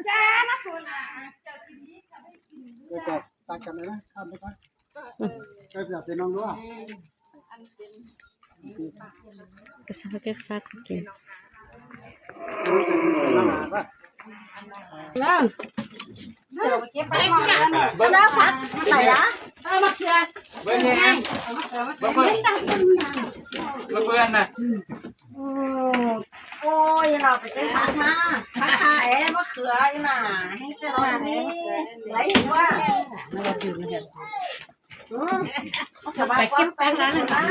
จ้านะคุณอ่ะจะตักกันเลยนะทำไปก่อนก็จะเป็นน้องด้วย ก็ชอบเก็บฟักกิน แล้วเก็บไปก่อนแล้วพักไหนอ่ะมาเชื่อ เบิ้ลยังไงเบิ้ลเบิ้ลนะ โอ้ยเราไปเก็บผักมาผักคาเอ๋มะเขืออีน่ะให้เจ้าหน้านี้ไหลว่าไปเก็บแป้งนั้นนะ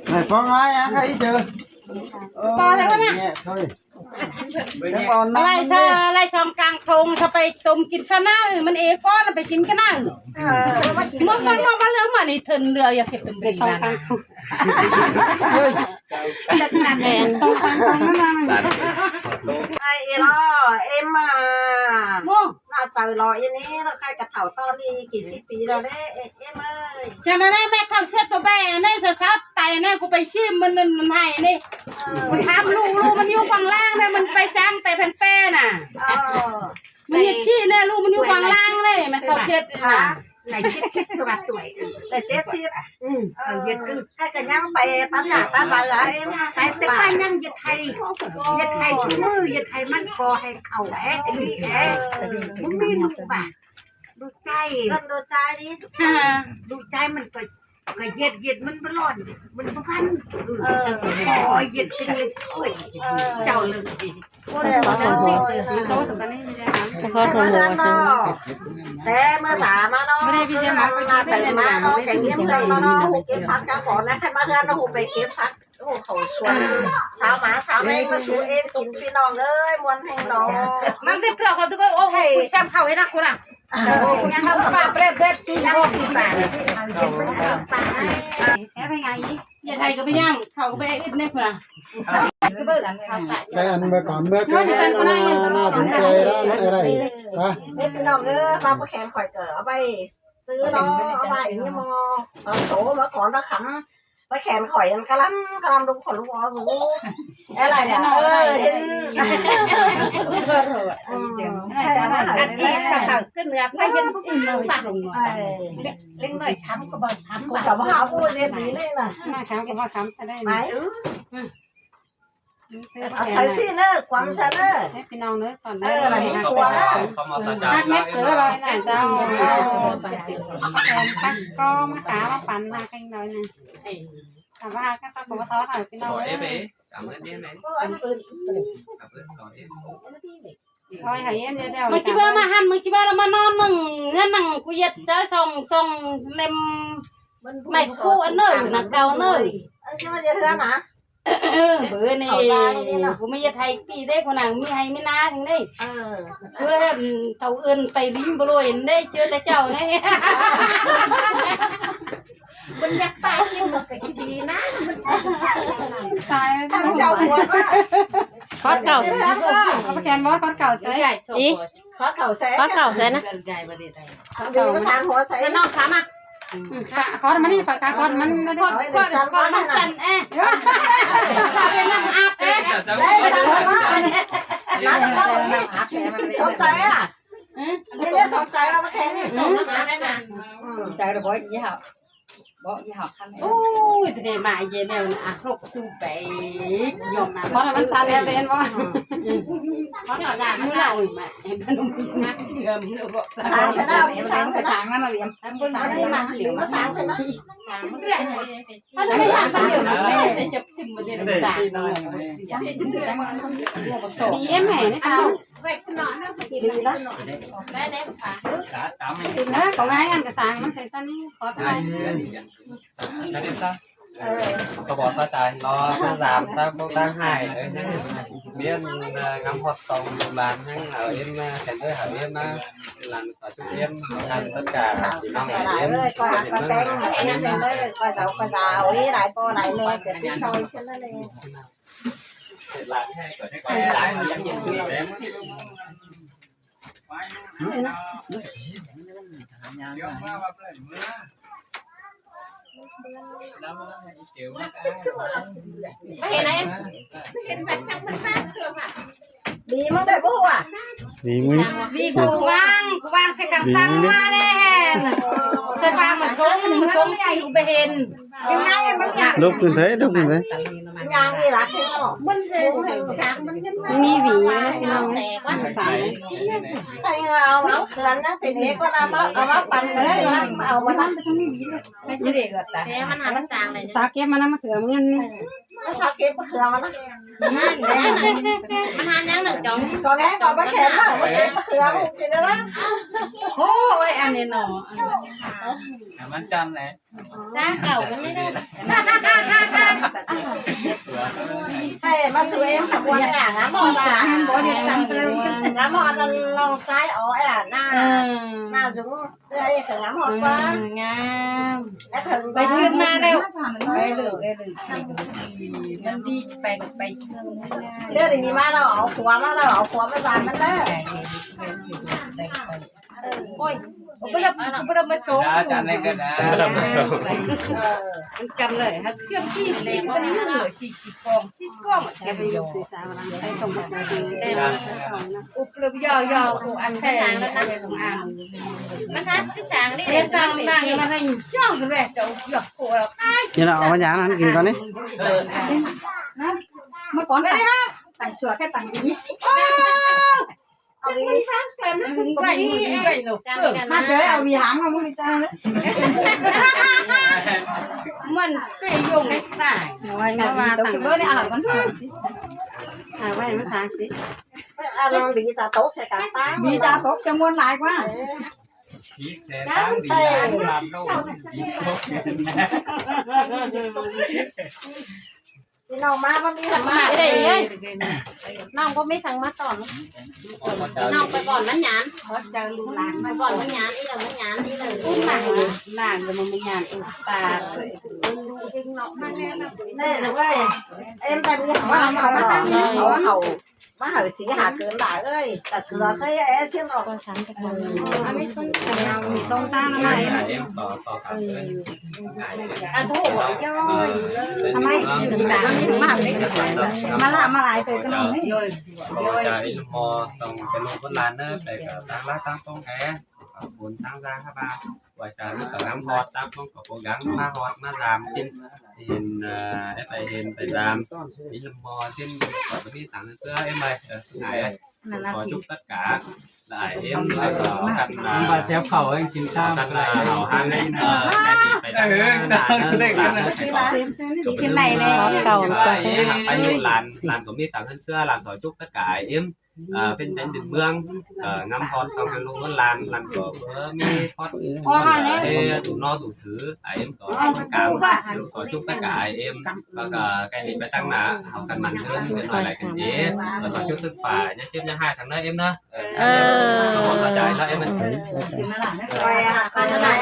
ไหนฟ้องไอ้อะใครเจอปออะไรวะเนี่ยอะไรช่องกลางทงถ้าไปต้มกินซะหน้ามันเอก้อนไปกินกันหน้ามึงมาเรื่องมานี่เถินเรืออย่าเก็บเป็นเรื่องนั้นแมนช่องกลางทงนั่นไอ้ล่อเอ็มมาน่าใจรออันนี้เราใครกระเถาตอนนี้กี่สิบปีแล้วเนี่ยเอ็มเอ้ยฉะนั้นแม่ทำเส้นตัวแม่เนี่ยสาวไตเนี่ยกูไปชิมมันให้นี่มันทำลูกมันอยู่ฝั่งล่างเนี่ยมันไปจ้างแต่แป้น่ะมันยัดชี้เนี่ยลูกมันอยู่ฝั่งล่างเลยแม่เขาเจ็ดน่ะไหนชิดคือว่าสวยแต่เจ็ดชิดสาวเย็ดคือถ้าจะย่างไปตัดหญ้าตัดใบอะไรแต่ป้าย่างยัดไทยมือยัดไทยมันคอให้เข่าแอะนี่แอะมึงมีลูกป่ะดูใจดูใจดิดูใจมันก็เย็ดมันร้อนมันพันเย็ดสิเลยเจ้าเลยคนเราเนี่ยเขาสำคัญไม่ได้นะ พ่อโปรโมทซื้อ แต่เมื่อสามาเนาะไม่ได้พี่จะมาแต่มาเนาะแข่งเงี้ยเดินมาเนาะหูเก็บพักจ้าบอกนะใครมาเฮือนเราหูไปเก็บพักโอ้เขาสวนสาวหมาสาวแม่มาสูเองตุ่มพี่น้องเอ้ยมวนให้น้องมันได้เปล่าเขาทุกคนโอ้โหแซ่บเขาให้นักคุณอ่ะคุณยังเขาปากเบ็ดตีโคตรปากแซ่บยังไงยันไทยก็ไม่ย่างเขาก็ไปอึดเนี่ยคุณอ่ะก็เบิกเขาไป ไปอันเมื่อก่อนเมื่อก่อนน่าสนใจแล้วมันอะไรฮะ เด็กพี่น้องเด้อเราไปแข่งข่อยเกิดเอาไปซื้อเนาะเอาไปอย่างนี้มอโถมาขอนมาขำไปแข่งข่อยกันกะลำดูขนลูกวอสูอะไรเนี่ยอันนี้สักขึ้นเนื้อไม่ยันพวกอื่นเลยปากเล็กหน่อยทำก็บอกทำกับว่าเอาพูดเรียนนี้เลยนะมาทำกับว่าทำจะได้ไหมเอาใส่ซีเนอร์ความชาเนอร์ให้พี่น้องเนื้อก่อนเนื้ออะไรนี่ตัวเขามาสะใจ แม่เสืออะไรนะเจ้าปักก็มาขามาปั่นมากันหน่อยนึงแต่ว่าก็สักตัวท้อหน่อยพี่น้อง gọi em ấy cảm ơn em này cảm ơn gọi em มึงจิบ้ามาหันมึงจิบ้าแล้วมานอนมึงเงี้ยนั่งกูยัดเสือส่งเล็มไม่คู่อันเนยนักเก่าเนยจะมาจะเท่านะเบื่อนี่กูไม่ยัดไทยปีได้คนนั้นมีให้ไม่นาถึงได้เพื่อให้เท่าอื่นไปลิ้มบรวยได้เจอแต่เจ้าเนี่ยมันอยากตายยิ่งกว่าดีนะตายทั้งเจ้าหัวคอดเก่า เขาประกันบอสคอดเก่าใช่อีคอดเก่าแซ่ คอดเก่าใส่นะ ดูภาษาหัวใส่นอกขามาคอดมันนี่ฝากคอดมันคอดมันจันเอ๊ะสาวเป็นน้ำอาบเอ๊ะได้สนใจอ่ะนี่เรียกสนใจเรามาแข่งนี่ใจเราบ่อยยี่ห้อบ่ยี่ห้อคันโอ้ยแต่เนี่ยมาเย็นแล้วนะลูกตู้ไปยอมนะเพราะมันสั่นแล้วเป็นว่าเพราะเราด่ามันเล่ามาเห็นมันมีนักเสื่อมเราบอกสางนั่นเราเลี้ยงสางสิมาเหลียวมาสางใช่ไหมถ้าจะไม่สางสักเหลียวจะจับซิมมาเดินด่าดีเอ็มแหม่นี่เขาเวทนอนนะดีแล้วได้ได้ค่ะดีนะของไอ้อันกระสางมันใส่สั้นขอไปSao điểm sao? Có bỏ sao trời, lo ta giảm, ta bốc ta hài ở biết ngắm hoạt động làm nhưng ở yên kèm với ở yên làm ở chung yên làm tất cả chỉ mong ở yên coi em đây coi giàu ấy lại co lại mẹ cái tí thôi xin nó lên làm hay coi lại mà dám nhìn gì em Mày hiện em hiện vật trong mình phát chưa mà đi mất đây bố à ดีมึง vì cô vang sẽ cầm tăng hoa lên sẽ vang mà xuống chạy bên cái này em bắt nhạc ลุกขึ้นเถอะลุกขึ้นเถอะ nhà gì là thế nào mình sáng mình cái มีหวีนะพี่น้องฝัง thầy nào nó lần đó thì để con làm nó bằng đấy nó ao mà nó cái gì để gật ta แต่มันหาภาษาเลย สาเก็บมานะมาเสือเงิน nó sao kiếm bất thường nó มันหายังหนึ่งจอง còn cái còn bất kém mà bất kém bất thường không thì nó đó โอ้ยอันนี้เนาะ มันจำเลย สร้างเก่ามันไม่ได้ thầy mà sửa em tập quần à ngắm mòn à ngắm mòn là lòng trái ở à na dùng đây phải ngắm mòn quá งาม cái thằng ไปขึ้นมาแล้วไปเลยมันดีไปเครื่อง chứ thì mà nó ở khóa nó mới làm nó đấy โอ้ย ไม่ได้มาส่ง อาจารย์เล่นกันนะ มันกำเลยฮักเชื่อมที่เลยเพราะนี่เหลือสี่กล่องแค่ไปอยู่สื่อสารไปส่งมาอุปเลยย่ออันแท้แล้วนะของอ่าน มันหาที่ช้างนี่ เรียนจังนั่งมาให้จ้องกันเลยจะหยอกโผล่ นี่เราเอามาอย่างนั้นกินก่อนนี่ เมื่อก่อนไม่ได้ฮะต่างเสือแค่ต่างนี้ เอาđi มึงไก่หนูมาเจอเอาวีหางมามึงจ้าเลยมันเตยยงได้ตายมาต่างเลยอ่ะมันทางสิไว้มันทางสิ ăn bị ta tốt sẽ cả tá มีตาตกจำนวนหลายกว่า ผีเสตั้งดีlàm đâuผีโคตร thì nào má con đi làm má ไม่ได้เอ้ยน้องก็ไม่สั่งมาตอนน้องไปก่อนมันหยาน เพราะเจอลูกหลาน ไปก่อนมันหยานอีหลังมันหยานอีหลัง อุ้มหลานจะมันงานตา đây rồi ơi em đang đi hỏi hậu má hậu sĩ hạ cửa lại ơi ta cửa thấy em xem rồi ก็ช้างจะท อันนี้ต้องตรงตาอะไร เอ็มต่อกันเลย à bố gọi cho ทำไมถึงแบบนี้ถึงมากเลยมาหลายตัวกันเลย จะอิลมอต้องเป็นลงบนลานเนอร์แต่กับตั้งรักตั้งตรงแอคุณตั้งร่างครับบ้าว่าจะมีกับน้ำฮอตตั้งต้องกับโปรแกรมมาฮอตมาลามจิ้มเห็นไปเห็นไปลามอิลมอจิ้มกับนี่สั่งเสื้อเอ็มไปไหนขอจุกtất cả lại em là cần bà xếp khẩu anh kiếm sao cần là hảo hang lên cái gì phải tăng cái này này ำเก่า ไปอยู่ลานก็มีสั่งเสื้อลานขอจุกtất cả em เป็นดึงเมืองงำพอดต้องกันลงก็ลานก็มีพอดถูนอถูถือไอเอ็มก็กางขอจุกตะกายเอ็มแล้วก็ไก่หนีไปตั้งหนาเอากันมันเดินกันหน่อยอะไรกันเจ๊แล้วก็ชุดตึกป่าเนี่ยเชื่อมยังให้ทางนั้นเอ็มนะเข้าใจแล้วเอ็มมัน rồi con cái này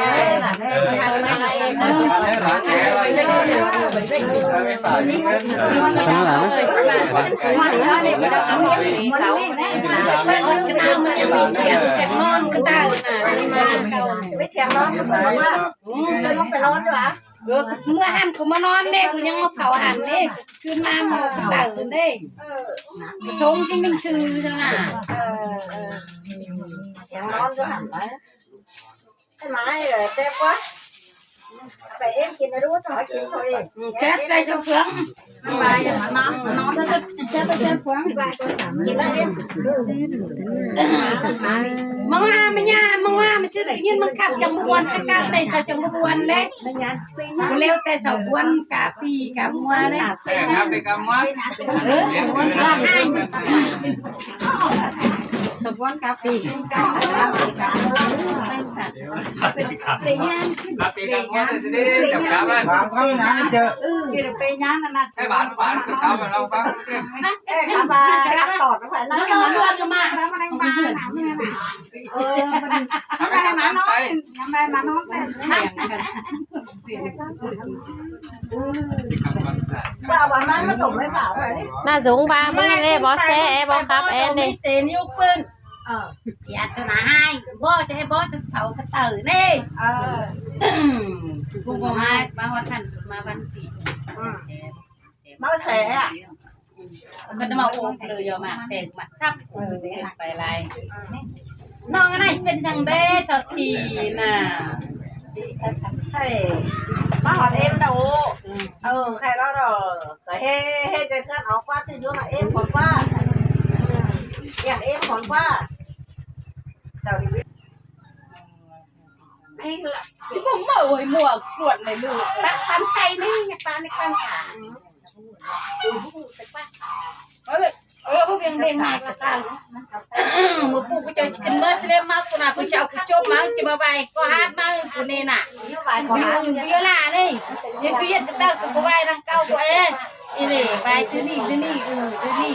ngon cái ta biết thèm nó nó phải lo chứ ạ เมื่อหันกูมานอนเด้กูยังมาเผาหันเด้คือน้ำมันตื่นเด้ชงที่มันคือจังอ่ะ thèm nó chứ hẳn đấy cái máy rồi tép quá vậy emกินได้รู้จะให้กินthôi แจ๊ดได้เจ้าเฟืองมาอย่ามาน้ำนอนแล้วแจ๊ดได้เจ้าเฟือง กินได้เอ็ม มึงว่ามันชื่ออะไรยินมันขับจังบวนสักการในสาวจังบวนเล็กเร็วแต่สาวบวนกาปีกามัวเลย ngáp đi cam mắt ว่าให้สาวบวนกาปีกา ngáp đi cam mắt thì đi chậm cá bên วางข้างนั้นเจอ cái được pe nhá là cái bản cái cáo mà đâu có khám bà cắt tọt nó phải nó nó luôn cơ mà nó đang ba làm như này mà nó mà nó bà má nó cũng mới bảo rồi đấy น่าสูงบ้ามึงเลยบอสแซ่บอครับแอนดิ tiền yêu quên dạ sao nãy hai bố cho hay bố sẽ khẩu cái tử đi cùng cùng hai ba hoàn thành mà văn tỷ nó sẽ à ก็จะมาโอ้เลยยอมมาเสร็จมาซับไปไรน้องอะไรเป็นจังเด้สักทีน่ะ thầy bác hỏi em đâu khai đó rồi cái he cái khăn áo qua thì xuống là em còn qua em còn qua chào đi hay là ที่ผมมาโอ้ยหมวกสวดเลยลูกตั้งทำไทยนี่ยังปลาในกลางขาพวกยังเด้งมาก็ตามมือปูก็จะกินเมื่อเสร็จมาคนน่ะกูจะเอากูจบมาจะมาใบก็ฮาดมากูนี่น่ะวิโอลานี่จะช่วยยัดกระตักสุขใบทางเก้ากูเองอีนี่ใบที่นี่ที่นี่ที่นี่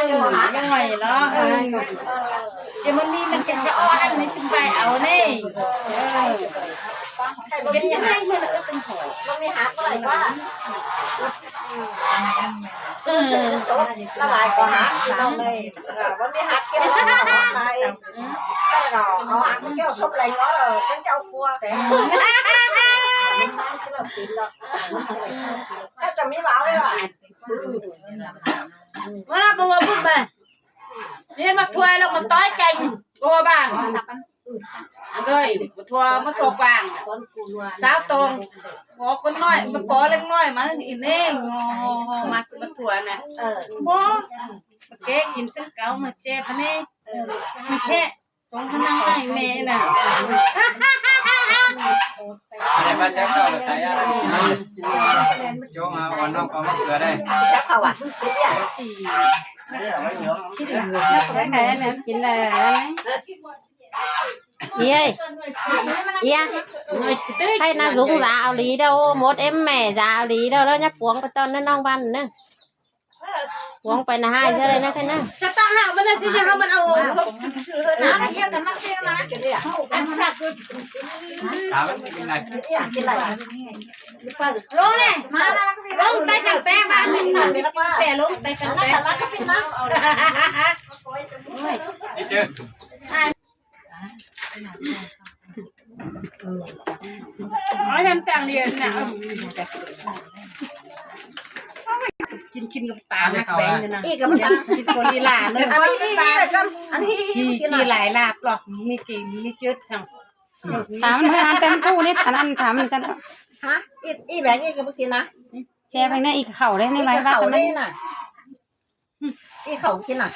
วิโอลายังไงเนาะจะมันมีมันจะชะอ้อหันในชิ้นใบเอานี่กินยังไงมันก็เป็นหอย nó mới hát lại quá nó lại có hát gì đâu này nó mới hát kia nó này cái rồi nó hát cái súp lạnh đó rồi cái châu cua cái tầm mới bảo đấy rồi nó là bùa bùa bè nên mà thuê là mà tối canh bùa bàn rồi thua mất thuộc vàng sáu tuần có con nói mà bỏ lên nói mà in nè mặt thua nè bố cái kín sưng cáo mà che bên nè mình thế sống khả năng này mẹ nè để ba chém vào được thấy chỗ mà còn không có mắc cửa đây chắc không à Gì ơi? Dạ. Hay là dùng giá áo lý đâu, một em mẹ giá áo lý đâu đó nhá, cuống phải toàn nó nong văn nữa. Cuống phải là hai giờ đây nó thế nào? sao ta hảo bên đây xin cho mình ao nó là cái mắt kia mà cái gì à thả vẫn cái này lố này lố tay cẳng té mà mình té lố tay cẳng té đi chưa nói làm chàng liền nàoกินกับตาหักแบงเลยนะอีกกับตากินคนลีลาเลยอันนี้หลายลาบหรอกมีกี่มีเจืดสั่ง ถามมันเต็มตู้นี่อันนั้นถามมันจะ hả y bé như cái bức kia nè แชร์ไปเนี่ยอีกเข่าได้ในไม้บ้าน khẩu กัน đây nè y khẩu kia nè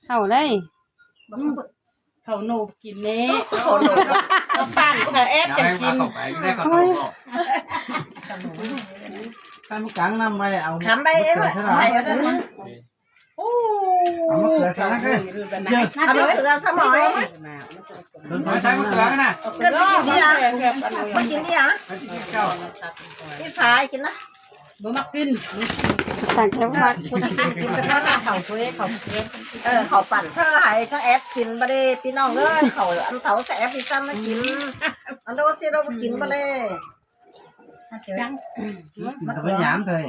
เข่าได้ เขาโนบกินเน่เขาโนบเขาปั่นเสแอฟจะกิน đây còn không Căn cắn năm bay ảo khám bay em ạ thầy ở đây ảo mất cửa sao đấy chưa nó được ra sao mỏi nói sai mắc cửa nè cái gì à bác chín đi hả đi phải chín á บ่มักกิน สั่งแค่ว่า chín cho nó là khẩu quế khẩuปั่นsao lại cho ép chín ba đi pin nòng nữa khẩu ăn thấu sẽ ép đi sao nó chín ăn đâu xí đâu chín ba đi với nhãn thôi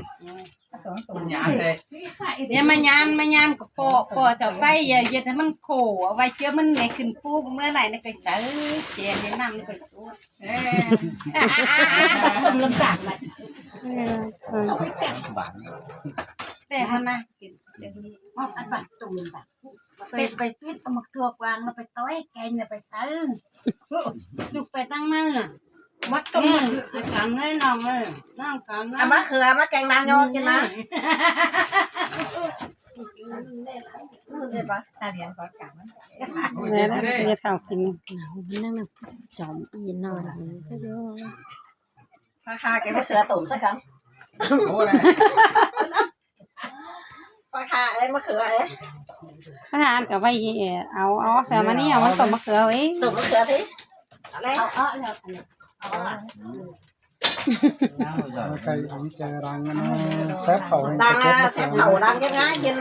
nhãn đây เนี่ยมายานกับปอเสาไฟอย่าให้มันโขเอาไว้เชื่อมันไงขึ้นปูเมื่อไหร่นี่ก็ใส่เจียนนี่นั่นก็สู้ลำบากเลยแต่ฮะนะกินอันบัดตุ่มบัดไปพิษเอามาทั่วกวางแล้วไปต้อยแกงเนี่ยไปซื้อจุกไปตั้งนั่งอ่ะมัดตุ่มกันเลยน้องเลยน้องกันนะ má khừa má càng đang nhô trên đó gì vậy ta điện có cảm เนี่ยนะจะเข่ากินนั่งจอมยินนอน kha cái má khừa tủm sao không Ủa này kha em má khừa ấy ขนาดกับไปเอาเสือมานี่เอามันตบมะเขือไว้ tủm má khừa thế đây cây ý chờ đang xếp khẩu đang xếp khẩu đang cái ngái trên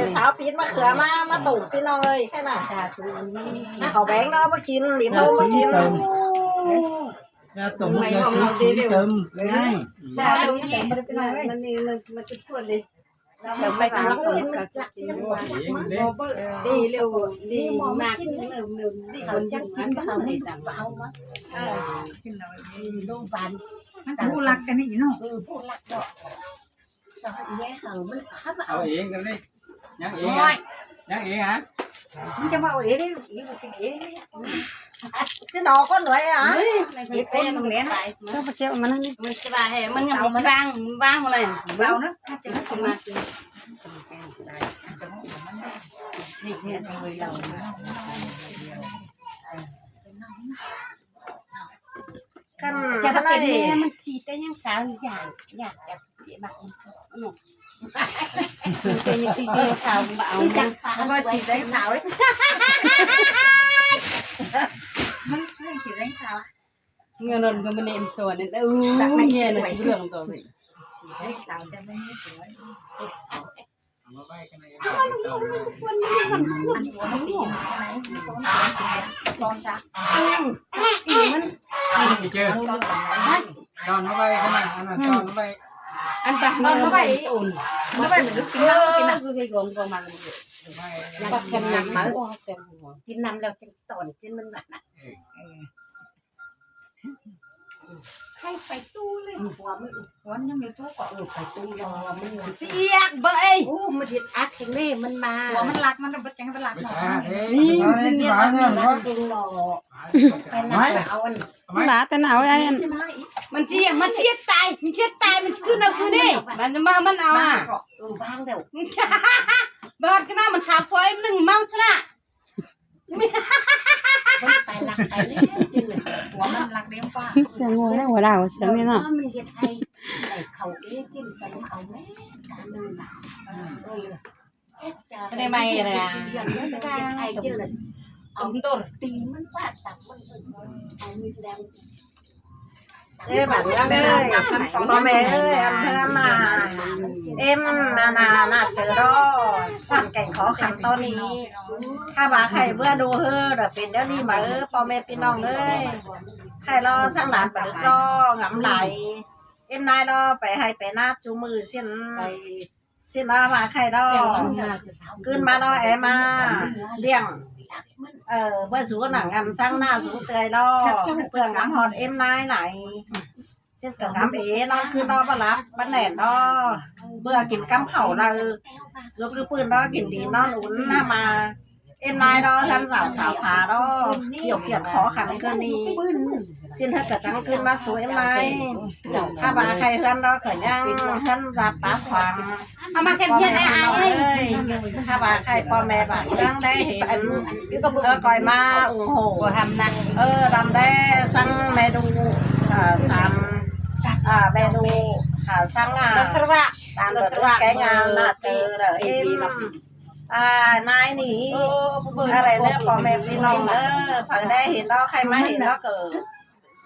6 feet má khừa má tủm pin ơi cái này má khẩu bén đó má chín liền đâu má chín ra tụng cái xí tôm ngayมันจะพูดเลยเราไปทางนู้นดีเร็วดีมากเร็วดีคนจังกินก็เอาให้ต่างเอามาโรงพยาบาลมันผู้รักกันนี่เนาะผู้รักก็ เอาเองกันดิยังเองยังเองฮะ มันจะมาเอาเอ๋ดิเอ๋ chứ nó có nữa hả เอ๋เต้ตรงนี้นะ ก็ไปเก็บมันนั่นนี่ มันจะมาให้มันยังมีวางอะไรเบานะจะมาขึ้นมานี่เนี่ยเลยเรา căn จะ cái เป็น này เนี่ยมันสีแต่ยังสาวอยากจะเจ็บบักมันเป็นสีสาวเบาจังเพราะสีแต่สาวเลยมันสีแต่สาวเงินก็มันเอ็มส่วนนี่เนี่ยนะเรื่องตัวนี้สีแต่สาวจะไม่สวย มาไปกันเลย มันหัวมันตีอะไรลองจ้ะมัน ไปเจอตอนเข้าไปกันนะตอนเข้าไป อันแบบนเข้าไปอุ่นเข้าไปเหมือนกินน้ำกินน้ำคือให้กลมกลมมันอยากกินน้ำมากินน้ำแล้วจะต่อนจนมันแบบใครไปตู้เลยหัวมันยังไม่ตู้ก็ไปตู้รอมันเหมือนเปียกเบยโอ้มันยึดอัดแข็งเล่มันมาหัวมันหลักมันเป็นจังเป็นหลัก ไม่ใช่ นี่ เฮ้ย เนี่ย บ้าน มัน เนี่ย หลักจริงหรอไปนั่งเอาอัน หลาแต่หนาวไอ้อัน มันเชียดตายมันขึ้นเอาคืนนี่มันจะมามันเอาอ่ะบ้างเดี๋ยวบ้านก็น่ามันขาพอยมันหนึ่งมั่งซะละไปหลักไปเลยหัวมันหลักเลี้ยงป้า เสียงงัวแล้วหัวดาวเสียงนี่เนาะ มันเฮ็ดให้เขาเอ๊ะกินใส่เขาแม่การนึงไม่ได้ไม่อะไรอ่ะไอ้กินเลยเอาต้นตีมันฟาดตับมันเอามีแรง ê bạn ra đây bố mẹ ơi ăn thơm mà em là chờ đó hoàn cảnh khó khăn to níถ้าบาใครเบื่อดูเฮ้อเดี๋ยวเป็นเดี๋ยวนี้มาพ่อแม่พี่น้องเอ้ยใครรอสร้างหลานไปรองำไหลเอ็มนายรอไปให้ไปนาจูมือเส้นเส้นมาใครรอขึ้นมารอแอมาเลี้ยงเมื่อสูหนังงานสร้างหน้าสูเตยรอเพื่องำหอดเอ็มนายไหนเช่นกับงำเอ๋นอนคือรอมารับบ้านแหนนรอเบื่อกินกำเผาเราสูคือปืนรอกินดีนอนอุ่นหน้ามาเอ็มนายđó thân xảo phá đó điều kiện khó khăn cơ ni xin hết cả trắng cơn ba số em nay hai bà khai hơn đó khởi nhang thân giáp tá khoảng mà khen khen ai ơi hai bà khaiพ่อแม่bạn đang đây hiện coi ma ủng hộ của hàm nặng làm đây sang mẹ đu sắm mẹ đu sang tàn bờ cái nhà là chờ đợi emนายนี่อะไรเนี่ยพ่อแม่พี่น้องผังได้เห็นแล้วใครมาเห็นแล้วเกิด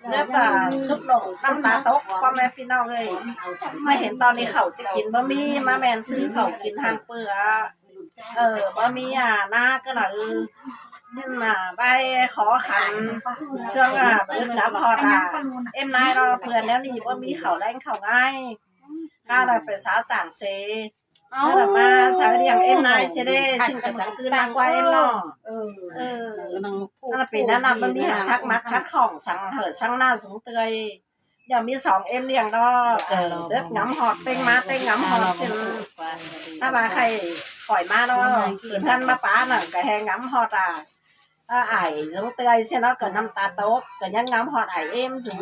เลือดตาซุบลงน้ำตาตกพ่อแม่พี่น้องเลยมาเห็นตอนนี้เขาจะกินบะหมี่มาแมนซื้อเขากินทางเปลือกบะหมี่หน้าก็หล่ะซึ่งใบขอขันช่วงบึ้งแล้วพอตาเอ็มนายเราเพื่อนแล้วนี่บะหมี่เขาแรงเขาง่ายข้าเราไปสาวจางเซmà sao điểm em này sẽ đây xin cả chẳng cứ đang qua em nó nó bị nó làm bên hàng thắc mắc khát khỏng sang hở sang na xuống tươi giờ mi sòng em liền đó rất ngắm hot tên ngắm hot trênถ้ามาใครปล่อยมาเนาะคืนท่านมาป้าน่ะก็แหงngắm hotไอ้xuống tươi xem nó cần năm ta tốt cần nhắn ngắm hotไอ้em chú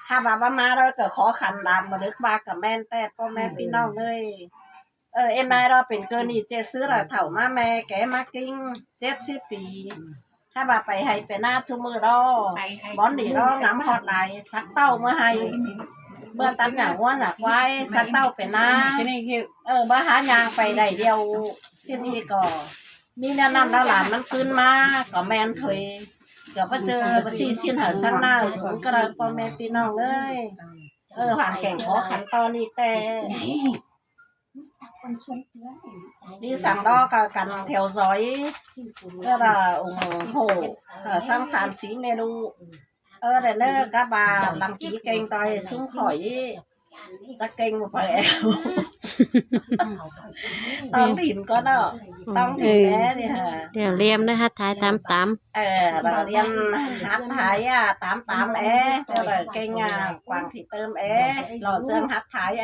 ถ้ามาđóก็khó khăn làm mà được ba commentแต่พ่อแม่พี่น้องเลยเอ็มนายเราเป็นเกินอีเจซื้อละเถ่ามาแม่แกมากิ้ง70 ปีถ้าบาไปให้เป็นหน้าทุมือรอบอนดีรอน้ำฮอดไหลสักเต้าเมื่อให้เมื่อตัดหนังว่าสักไว้สักเต้าเป็นหน้าเมื่อหายางไปได้เดียวสิ้นนี้ก็มีแนะนำแล้วหลานมันขึ้นมาก็แมนเคยเดี๋ยวพอเจอสี่สิ้นหาสักหน้าสูงก็เลยพ่อแม่พี่น้องเลยผ่านแก่งขอขันตอนนี้แต่đi sang đó cả cần theo dõi cái là ủng hộ sang sàn xí menu để nơi các bà đăng ký kênh tôi xuống khỏi chắc kênh một phải tông thìn có đó tông thìn bé thì hả เดี๋ยวเรียมด้วยฮัทท้ายตาม bà liên hát thái 88 rồi kênh Quảng Thị Tơm lò dương hát thái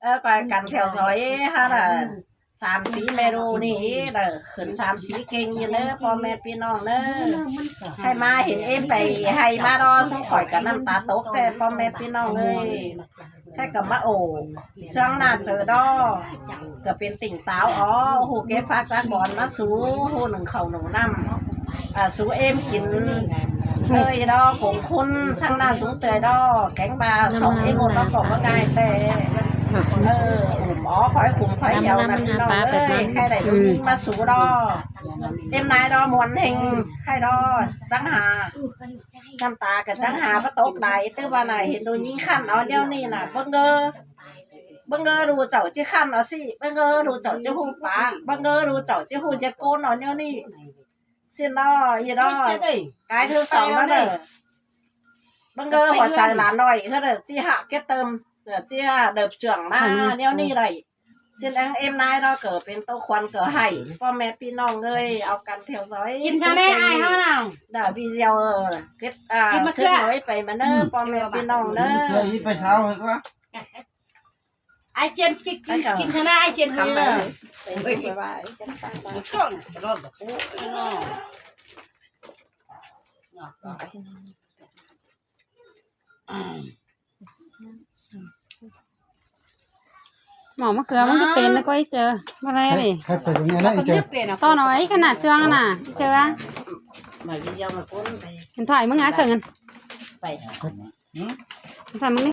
ก็กันแถวซอยฮะน่ะ3 สีเมนูนี่เด้อขึ้น3 สีเก่งอยู่เด้อพ่อแม่พี่น้องเด้อให้มาเห็นเอ็มไปให้มาดอสงข่อยกับน้ำตาตกแต่พ่อแม่พี่น้องเอ้ยแค่กับมาโอ้ช่างหน้าเจอดอก็เป็นติ่งตาวอ๋อหูเก็บฝากจากบ่อนมาสูหูหนึ่งเข่าหนึ่งน้ำสูเอ็มกินเอ้ยดอผงคุณช่างหน้าสูงเตยดอแกงปลา2 เอ็มหมดแล้วบอกว่าง่ายแต่ขอยขุมขอยเดียวนะพี่น้องเอ้ยใครได้ดูยิงมาสู่ดอเอ็มนายดอมวนเฮงใครดอจังหาน้ำตากับจังหาพระตกได้ตื้อว่าไหนเห็นดูยิงขั้นเอาเดียวนี่น่ะเบิ่งเงอดูเจ้าจะขั้นเอาสิเบิ่งเงอดูเจ้าจะหูปาเบิ่งเงอดูเจ้าจะหูจะโกนเอาเดียวนี่สิดออีดอกายเธอ2แล้วเด้อเบิ่งเงอหัวใจหลานหน่อยเฮ้อจิหะแกเติมchia đợt trưởng mà đeo ni này xin anh em nay đó cỡ bên tô khoan cỡ hayพ่อแม่พี่น้องเอ้ยเอากันtheo dõi กินชาแนลไอ้เฮาน่ะ đã video kết sức nốiไปมาเด้อพ่อแม่พี่น้องเด้อ chơi ít phải sao rồi quá ไอ้เจนกินชาแนลไอ้เจนคือเลย บ๊ายบาย ช่วงรอบกับปุ๊เนาะ หมอมะเขือมันจะเป็นแล้วก็เจอมาอะไรดิ khai phải dùng nghe đấy chơi ต่อหน่อยขนาดเชืองน่ะเจอ mà video mà cuốn เห็นถ่ายมึงหาเสิร์น ไป ถ่ายมึง